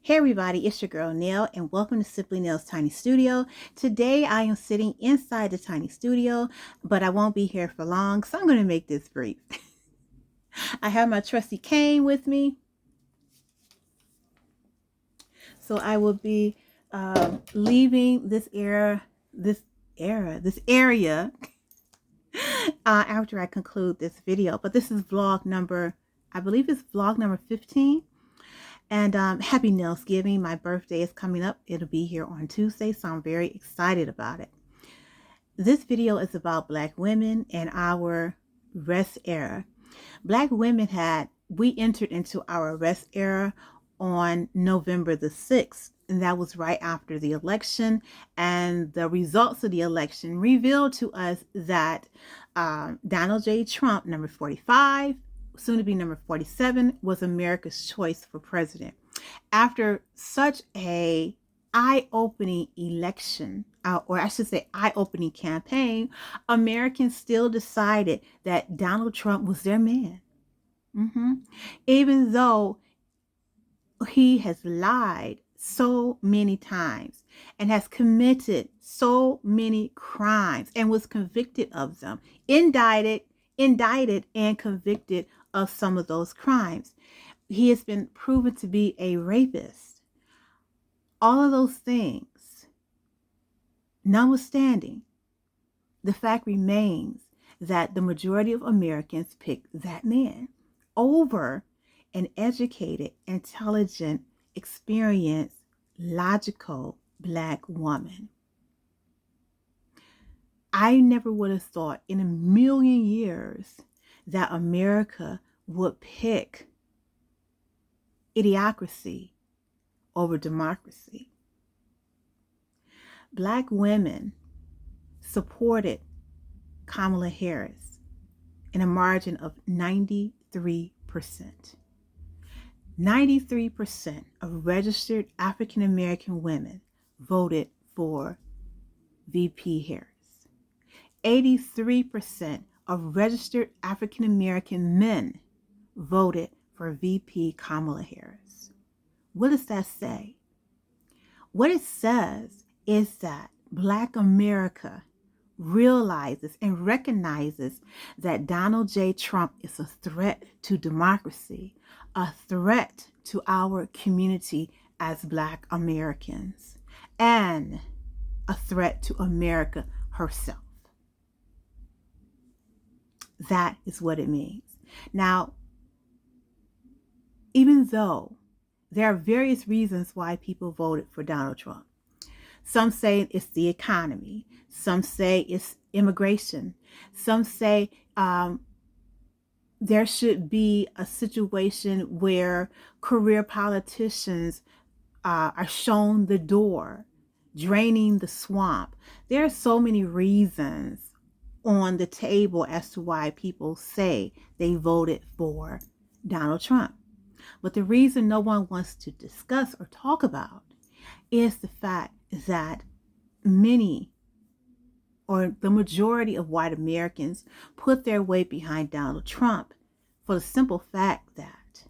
Hey everybody, it's your girl Nell and welcome to Simply Nell's Tiny Studio. Today I am sitting inside the tiny studio, but I won't be here for long, so I'm going to make this brief. I have my trusty cane with me, so I will be leaving this area after I conclude this video. But this is vlog number, I believe it's vlog number 15. And happy Nailsgiving. My birthday is coming up. It'll be here on Tuesday, so I'm very excited about it. This video is about Black women and our rest era. Black women we entered into our rest era on November the 6th, and that was right after the election. And the results of the election revealed to us that Donald J. Trump, number 45, soon to be number 47, was America's choice for president. After such a eye-opening election, or I should say eye-opening campaign, Americans still decided that Donald Trump was their man. Even though he has lied so many times and has committed so many crimes and was convicted of them, indicted and convicted of some of those crimes. He has been proven to be a rapist. All of those things, notwithstanding, the fact remains that the majority of Americans picked that man over an educated, intelligent, experienced, logical Black woman. I never would have thought in a million years that America would pick idiocracy over democracy. Black women supported Kamala Harris in a margin of 93%. 93% of registered African American women voted for VP Harris. 83% of registered African American men voted for VP Kamala Harris. What does that say? What it says is that Black America realizes and recognizes that Donald J. Trump is a threat to democracy, a threat to our community as Black Americans, and a threat to America herself. That is what it means. Now, even though there are various reasons why people voted for Donald Trump, some say it's the economy. Some say it's immigration. Some say there should be a situation where career politicians are shown the door, draining the swamp. There are so many reasons on the table as to why people say they voted for Donald Trump. But the reason no one wants to discuss or talk about is the fact that many, or the majority of white Americans, put their weight behind Donald Trump for the simple fact that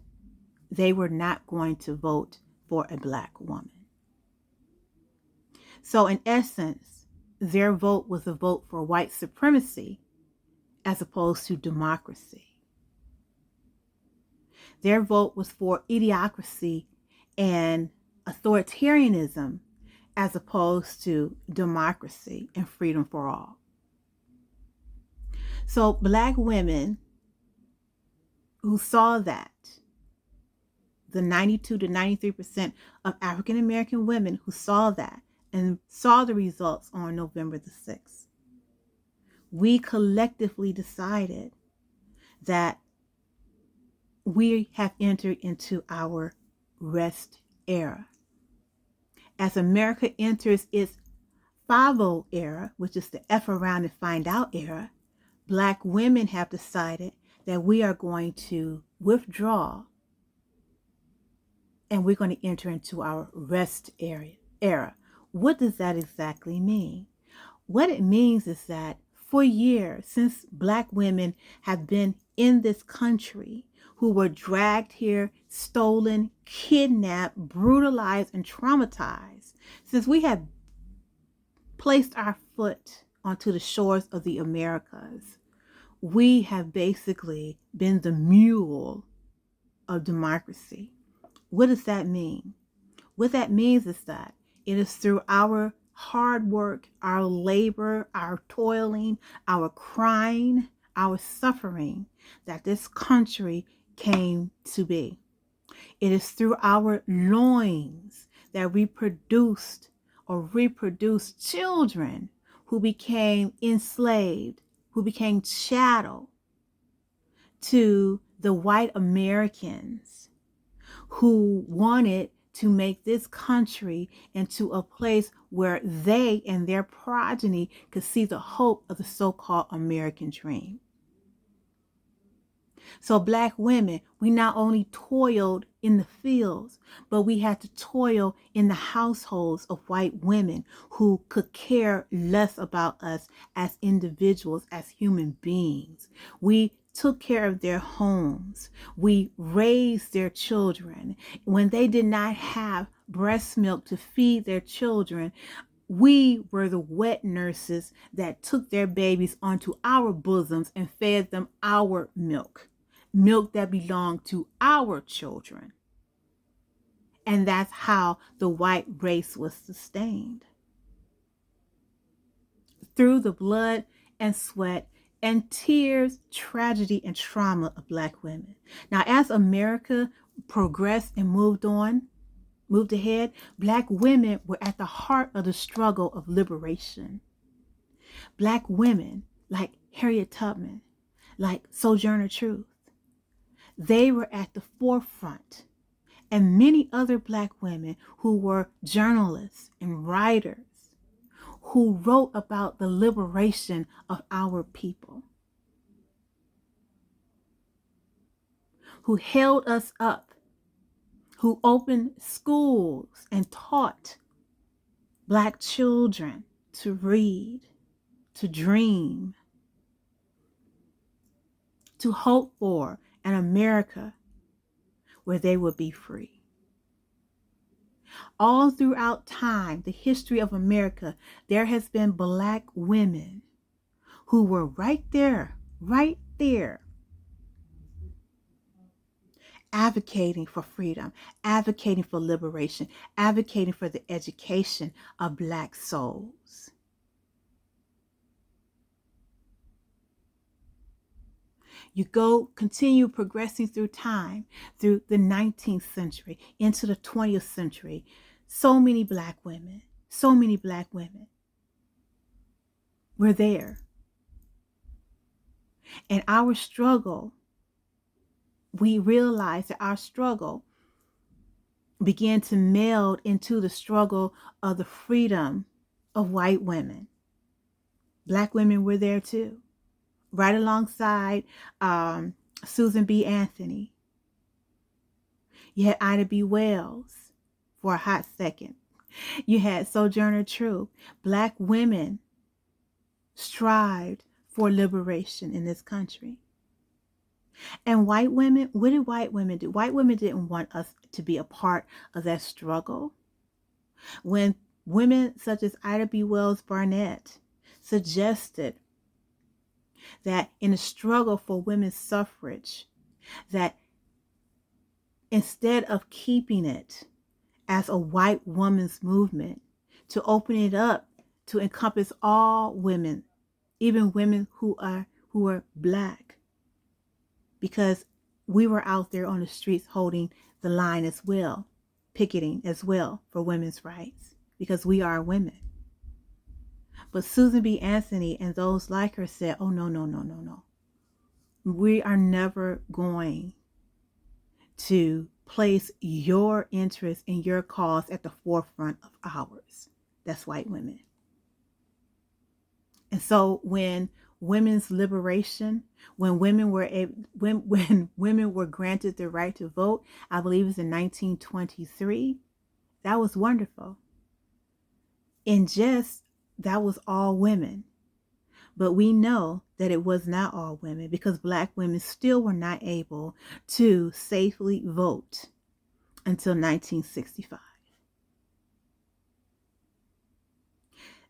they were not going to vote for a Black woman. So in essence, their vote was a vote for white supremacy as opposed to democracy. Their vote was for idiocracy and authoritarianism as opposed to democracy and freedom for all. So Black women who saw that, the 92 to 93% of African American women who saw that and saw the results on November the 6th, we collectively decided that we have entered into our rest era. As America enters its F.A.F.O era, which is the F around and find out era, Black women have decided that we are going to withdraw and we're going to enter into our rest era. What does that exactly mean? What it means is that for years, since Black women have been in this country, who were dragged here, stolen, kidnapped, brutalized, and traumatized. Since we have placed our foot onto the shores of the Americas, we have basically been the mule of democracy. What does that mean? What that means is that it is through our hard work, our labor, our toiling, our crying, our suffering that this country came to be. It is through our loins that we produced or reproduced children who became enslaved, who became chattel to the white Americans who wanted to make this country into a place where they and their progeny could see the hope of the so-called American dream. So Black women, we not only toiled in the fields, but we had to toil in the households of white women who could care less about us as individuals, as human beings. We took care of their homes. We raised their children. When they did not have breast milk to feed their children, we were the wet nurses that took their babies onto our bosoms and fed them our milk that belonged to our children. And that's how the white race was sustained. Through the blood and sweat and tears, tragedy, and trauma of Black women. Now, as America progressed and moved ahead, Black women were at the heart of the struggle of liberation. Black women like Harriet Tubman, like Sojourner Truth, they were at the forefront. And many other Black women who were journalists and writers who wrote about the liberation of our people, who held us up, who opened schools and taught Black children to read, to dream, to hope for an America where they would be free. All throughout time, the history of America, there has been Black women who were right there, advocating for freedom, advocating for liberation, advocating for the education of Black souls. You continue progressing through time, through the 19th century, into the 20th century. So many Black women were there. And our struggle, we realized that our struggle began to meld into the struggle of the freedom of white women. Black women were there too, right alongside Susan B. Anthony. You had Ida B. Wells for a hot second. You had Sojourner Truth. Black women strived for liberation in this country. And white women, what did white women do? White women didn't want us to be a part of that struggle. When women such as Ida B. Wells Barnett suggested that in the struggle for women's suffrage, that instead of keeping it as a white woman's movement, to open it up to encompass all women, even women who are Black, because we were out there on the streets holding the line as well, picketing as well for women's rights, because we are women. But Susan B. Anthony and those like her said, oh, no. We are never going to place your interest and your cause at the forefront of ours. That's white women. And so when women's liberation, when women were granted the right to vote, I believe it was in 1923, that was wonderful. That was all women. But we know that it was not all women, because Black women still were not able to safely vote until 1965.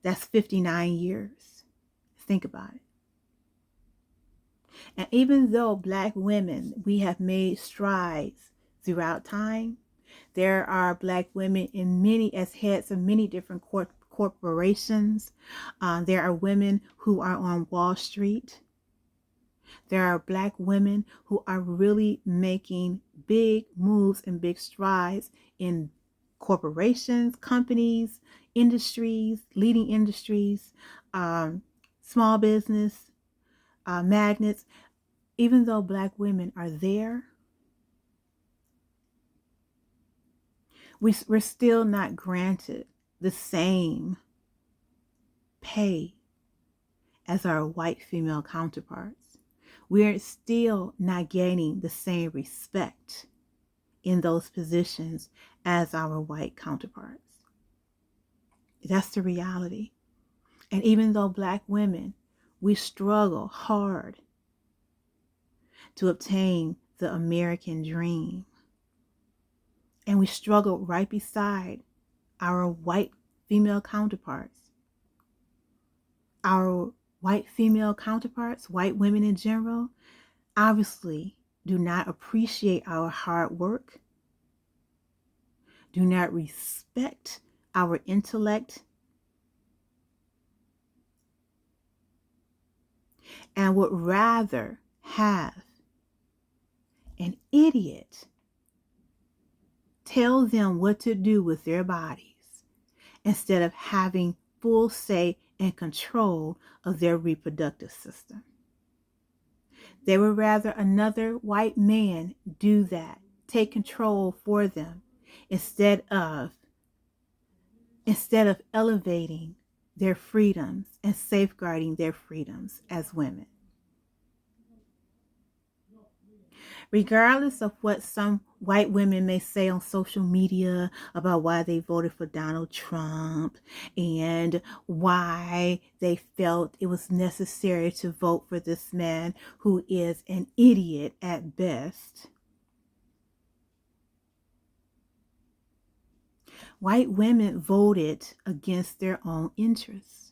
That's 59 years. Think about it. And even though Black women, we have made strides throughout time, there are Black women in many, as heads of many different corporations. There are women who are on Wall Street. There are Black women who are really making big moves and big strides in corporations, companies, industries, leading industries, small business, magnets. Even though Black women are there, we're still not granted the same pay as our white female counterparts. We're still not gaining the same respect in those positions as our white counterparts. That's the reality. And even though Black women, we struggle hard to obtain the American dream, and we struggle right beside our white female counterparts. Our white female counterparts, white women in general, obviously do not appreciate our hard work, do not respect our intellect, and would rather have an idiot tell them what to do with their bodies instead of having full say and control of their reproductive system. They would rather another white man do that, take control for them, instead of elevating their freedoms and safeguarding their freedoms as women. Regardless of what some white women may say on social media about why they voted for Donald Trump and why they felt it was necessary to vote for this man who is an idiot at best, white women voted against their own interests.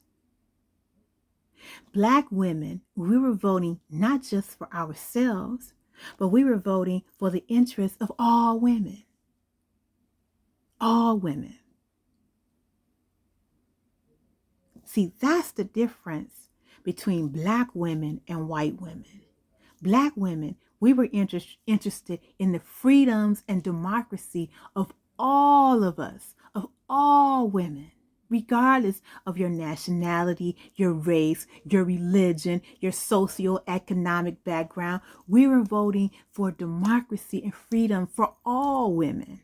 Black women, we were voting not just for ourselves, but we were voting for the interests of all women. All women. See, that's the difference between Black women and white women. Black women, we were interested in the freedoms and democracy of all of us, of all women, regardless of your nationality, your race, your religion, your socioeconomic background. We were voting for democracy and freedom for all women.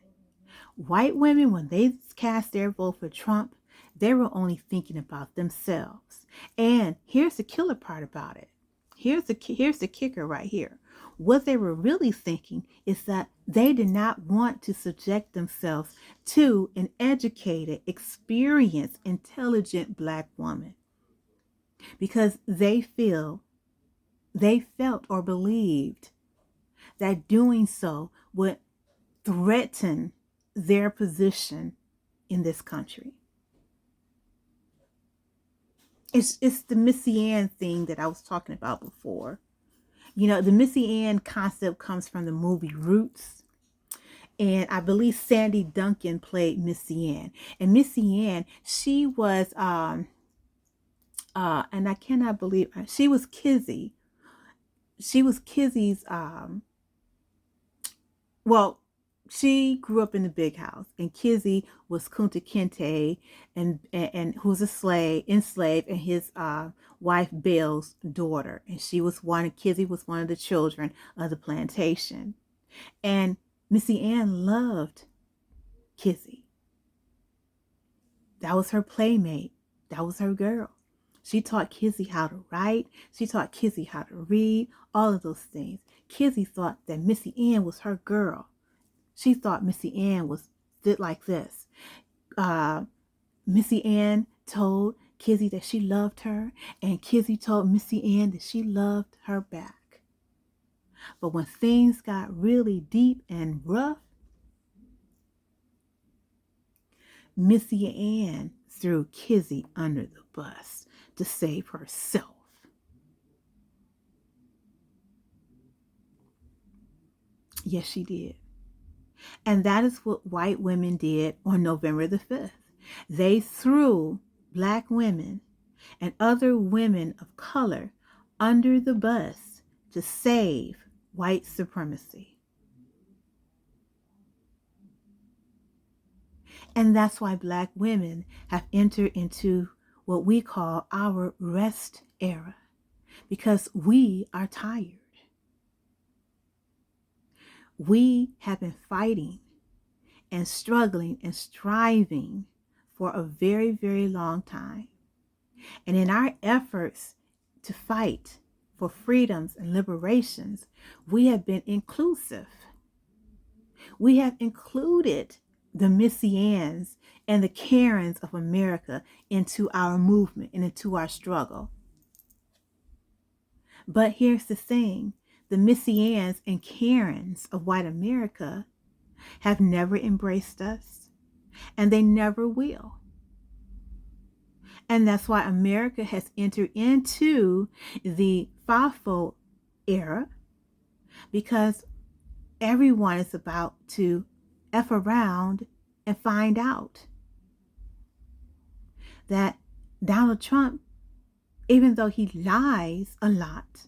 White women, when they cast their vote for Trump, they were only thinking about themselves. And here's the killer part about it. Here's the kicker right here. What they were really thinking is that they did not want to subject themselves to an educated, experienced, intelligent Black woman, because they felt or believed that doing so would threaten their position in this country. It's the Missy Ann thing that I was talking about before. You know, the Missy Ann concept comes from the movie Roots. And I believe Sandy Duncan played Missy Ann. And Missy Ann, she was, and I cannot believe, she was Kizzy. She was Kizzy's, well, she grew up in the big house, and Kizzy was Kunta Kinte, and who's enslaved, and his wife Belle's daughter, and Kizzy was one of the children of the plantation, and Missy Ann loved Kizzy. That was her playmate. That was her girl. She taught Kizzy how to write. She taught Kizzy how to read. All of those things. Kizzy thought that Missy Ann was her girl. She thought Missy Ann was like this. Missy Ann told Kizzy that she loved her, and Kizzy told Missy Ann that she loved her back. But when things got really deep and rough, Missy Ann threw Kizzy under the bus to save herself. Yes, she did. And that is what white women did on November the 5th. They threw Black women and other women of color under the bus to save white supremacy. And that's why Black women have entered into what we call our rest era, because we are tired. We have been fighting and struggling and striving for a very, very long time. And in our efforts to fight for freedoms and liberations, we have been inclusive. We have included the Missy Anns and the Karens of America into our movement and into our struggle. But here's the thing, the Missy Anns and Karens of white America have never embraced us, and they never will. And that's why America has entered into the F.A.F.O era, because everyone is about to F around and find out that Donald Trump, even though he lies a lot,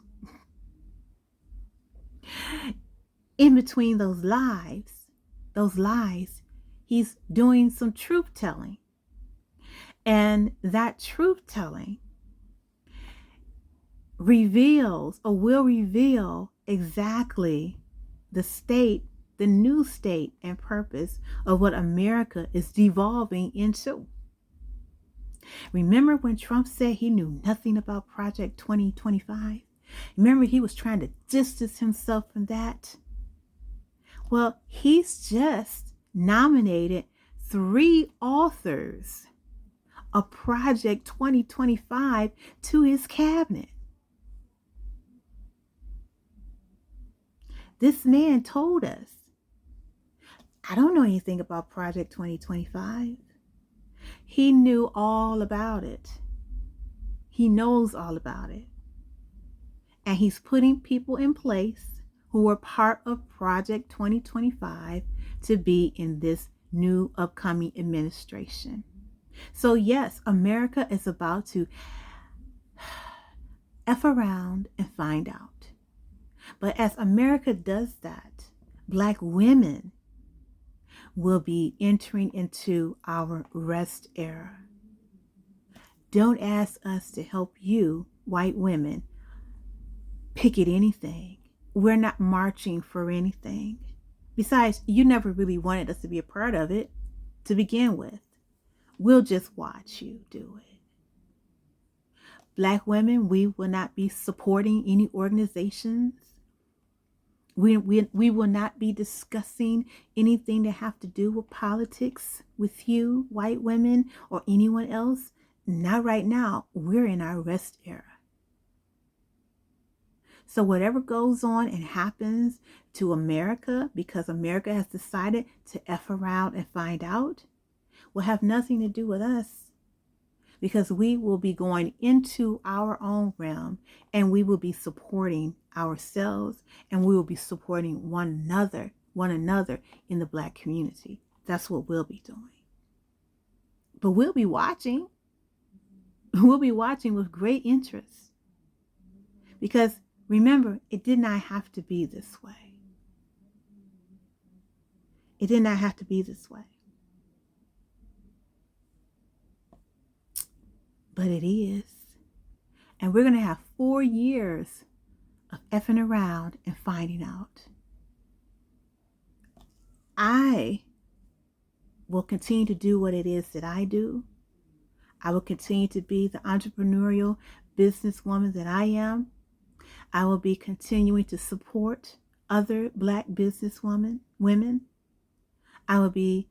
in between those lies, he's doing some truth telling. And that truth telling reveals or will reveal exactly the state, the new state and purpose of what America is devolving into. Remember when Trump said he knew nothing about Project 2025? Remember he was trying to distance himself from that? Well, he's just nominated 3 authors of Project 2025 to his cabinet. This man told us, I don't know anything about Project 2025. He knew all about it. He knows all about it. And he's putting people in place who are part of Project 2025 to be in this new upcoming administration. So yes, America is about to F around and find out. But as America does that, Black women will be entering into our rest era. Don't ask us to help you, white women, picket anything. We're not marching for anything. Besides, you never really wanted us to be a part of it to begin with. We'll just watch you do it. Black women, we will not be supporting any organizations. We will not be discussing anything that have to do with politics with you, white women, or anyone else. Not right now. We're in our rest era. So whatever goes on and happens to America, because America has decided to F around and find out, will have nothing to do with us. Because we will be going into our own realm, and we will be supporting ourselves, and we will be supporting one another in the Black community. That's what we'll be doing. But we'll be watching. We'll be watching with great interest. Because remember, it did not have to be this way. It did not have to be this way. But it is. And we're going to have 4 years of effing around and finding out. I will continue to do what it is that I do. I will continue to be the entrepreneurial businesswoman that I am. I will be continuing to support other Black women. I will be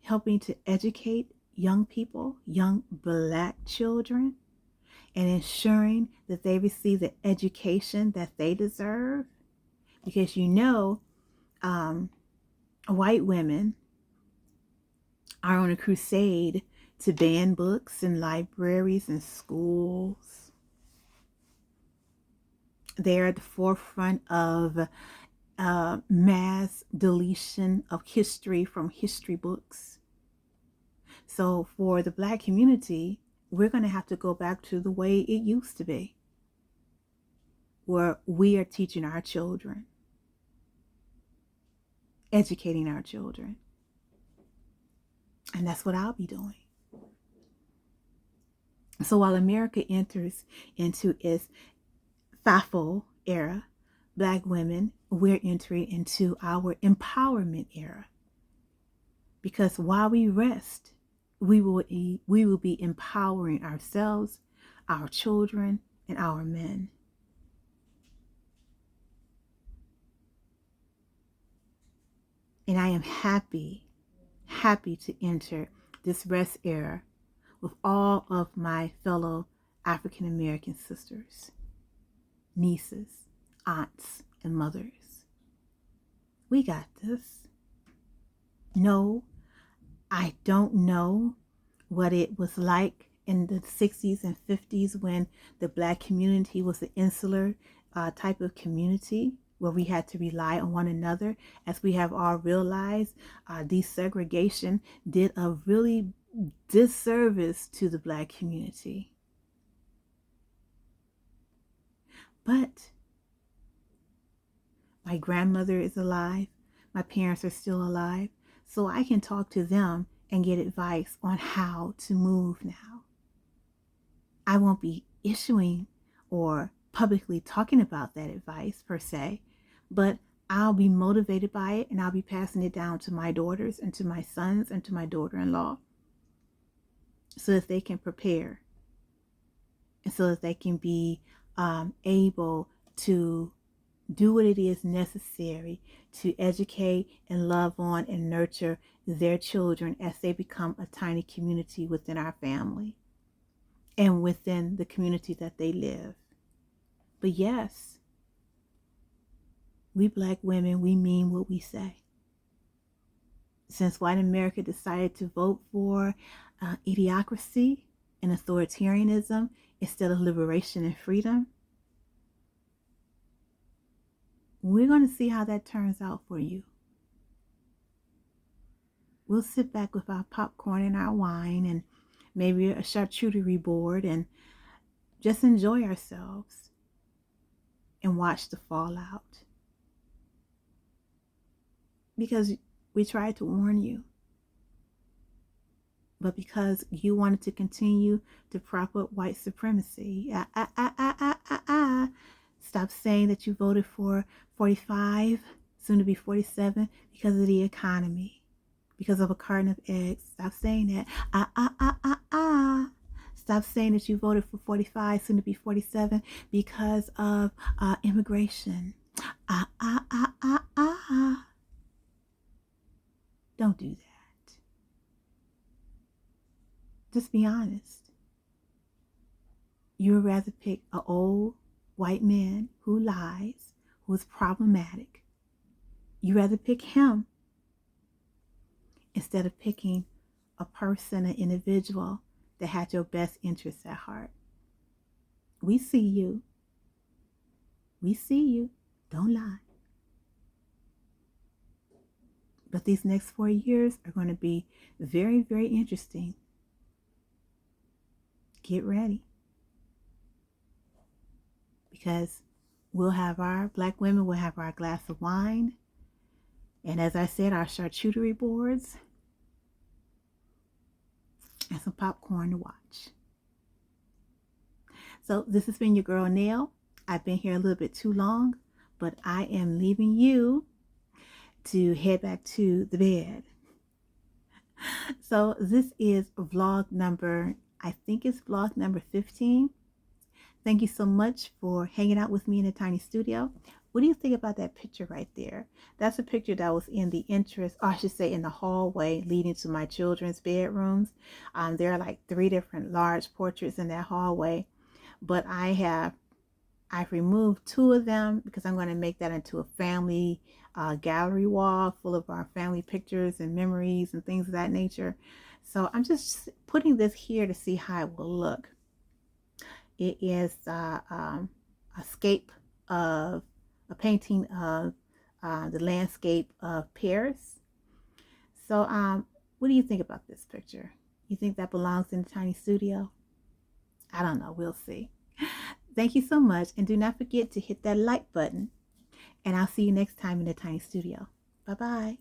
helping to educate young people, young Black children, and ensuring that they receive the education that they deserve. Because white women are on a crusade to ban books in libraries and schools. They're at the forefront of mass deletion of history from history books. So for the Black community, we're going to have to go back to the way it used to be, where we are teaching our children, educating our children. And that's what I'll be doing. So while America enters into its F.A.F.O era, Black women, we're entering into our empowerment era. Because while we rest, we will be empowering ourselves, our children, and our men. And I am happy to enter this rest era with all of my fellow African American sisters, nieces, aunts, and mothers. We got this. No, I don't know what it was like in the 60s and 50s when the Black community was an insular type of community where we had to rely on one another. As we have all realized, desegregation did a really disservice to the Black community. But my grandmother is alive. My parents are still alive. So I can talk to them and get advice on how to move now. I won't be issuing or publicly talking about that advice per se, but I'll be motivated by it, and I'll be passing it down to my daughters and to my sons and to my daughter-in-law so that they can prepare and so that they can be able to do what it is necessary to educate and love on and nurture their children as they become a tiny community within our family and within the community that they live. But yes, we Black women, we mean what we say. Since white America decided to vote for idiocracy and authoritarianism instead of liberation and freedom, we're going to see how that turns out for you. We'll sit back with our popcorn and our wine and maybe a charcuterie board and just enjoy ourselves and watch the fallout. Because we tried to warn you. But because you wanted to continue to prop up white supremacy, stop saying that you voted for 45, soon to be 47, because of the economy, because of a carton of eggs. Stop saying that. Stop saying that you voted for 45, soon to be 47, because of immigration. Don't do that. Just be honest. You would rather pick an old white man who lies, who is problematic. You rather pick him instead of picking a person, an individual that had your best interests at heart. We see you. We see you. Don't lie. But these next 4 years are going to be very, very interesting. Get ready. Because we'll have our Black women, we'll have our glass of wine. And as I said, our charcuterie boards and some popcorn to watch. So this has been your girl, Nell. I've been here a little bit too long, but I am leaving you to head back to the bed. So this is vlog number, I think it's vlog number 15. Thank you so much for hanging out with me in the tiny studio. What do you think about that picture right there? That's a picture that was in the entrance, or I should say in the hallway leading to my children's bedrooms. There are like 3 different large portraits in that hallway, but I've removed 2 of them because I'm going to make that into a family gallery wall full of our family pictures and memories and things of that nature. So I'm just putting this here to see how it will look. It is a scape of a painting of the landscape of Paris. So what do you think about this picture? You think that belongs in the tiny studio? I don't know. We'll see. Thank you so much. And do not forget to hit that like button. And I'll see you next time in the tiny studio. Bye-bye.